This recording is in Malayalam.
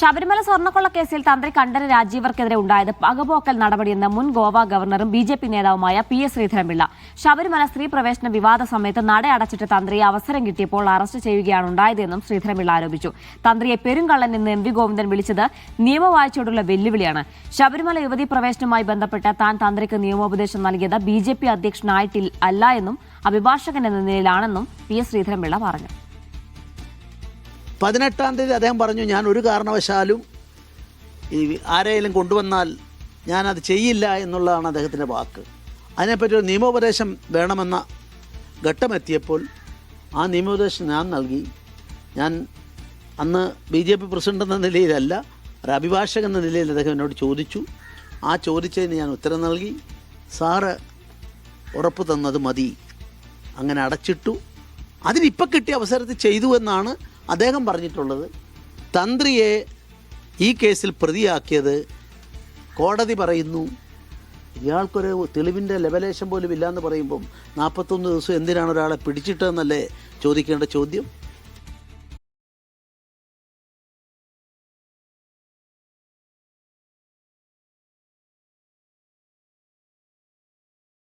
ശബരിമല സ്വർണ്ണക്കൊള്ള കേസിൽ തന്ത്രി കണ്ഠര് രാജീവർക്കെതിരെ ഉണ്ടായത് പകപോക്കൽ നടപടിയെന്ന് മുൻ ഗോവ ഗവർണറും ബി.ജെ.പി നേതാവുമായ P.S. ശ്രീധരൻപിള്ള. ശബരിമല സ്ത്രീ പ്രവേശന വിവാദ സമയത്ത് നട അടച്ചിട്ട് തന്ത്രിയെ അവസരം കിട്ടിയപ്പോൾ അറസ്റ്റ് ചെയ്യുകയാണ് ഉണ്ടായതെന്നും ശ്രീധരൻപിള്ള ആരോപിച്ചു. തന്ത്രിയെ പെരുങ്കള്ളൻ എന്ന് M.V. ഗോവിന്ദൻ വിളിച്ചത് നിയമവാഴ്ചയോടുള്ള വെല്ലുവിളിയാണ്. ശബരിമല യുവതീ പ്രവേശനവുമായി ബന്ധപ്പെട്ട് താൻ തന്ത്രിക്ക് നിയമോപദേശം നൽകിയത് B.J.P അധ്യക്ഷനായിട്ടില്ല എന്നും അഭിഭാഷകൻ എന്ന നിലയിലാണെന്നും P.S. ശ്രീധരൻപിള്ള പറഞ്ഞു. 18-ാം തീയതി അദ്ദേഹം പറഞ്ഞു, ഞാൻ ഒരു കാരണവശാലും ഈ ആരെയും കൊണ്ടുവന്നാൽ ഞാനത് ചെയ്യില്ല എന്നുള്ളതാണ് അദ്ദേഹത്തിൻ്റെ വാക്ക്. അതിനെപ്പറ്റി ഒരു നിയമോപദേശം വേണമെന്ന ഘട്ടമെത്തിയപ്പോൾ ആ നിയമോപദേശം ഞാൻ നൽകി. ഞാൻ അന്ന് BJP പ്രസിഡന്റ് എന്ന നിലയിലല്ല, ഒരു അഭിഭാഷകൻ എന്ന നിലയിൽ അദ്ദേഹം എന്നോട് ചോദിച്ചു. ആ ചോദിച്ചതിന് ഞാൻ ഉത്തരം നൽകി. സാറ് ഉറപ്പ് തന്നത് മതി, അങ്ങനെ അടച്ചിട്ടു. അതിനിപ്പോൾ കിട്ടിയ അവസരത്തിൽ ചെയ്തു എന്നാണ് അദ്ദേഹം പറഞ്ഞിട്ടുള്ളത്. തന്ത്രിയെ ഈ കേസിൽ പ്രതിയാക്കിയത് കോടതി പറയുന്നു ഇയാൾക്കൊരു തെളിവിൻ്റെ ലെവലേശം പോലും ഇല്ലയെന്ന് പറയുമ്പം 41 ദിവസം എന്തിനാണ് ഒരാളെ പിടിച്ചിട്ടതെന്നല്ലേ ചോദിക്കേണ്ട ചോദ്യം.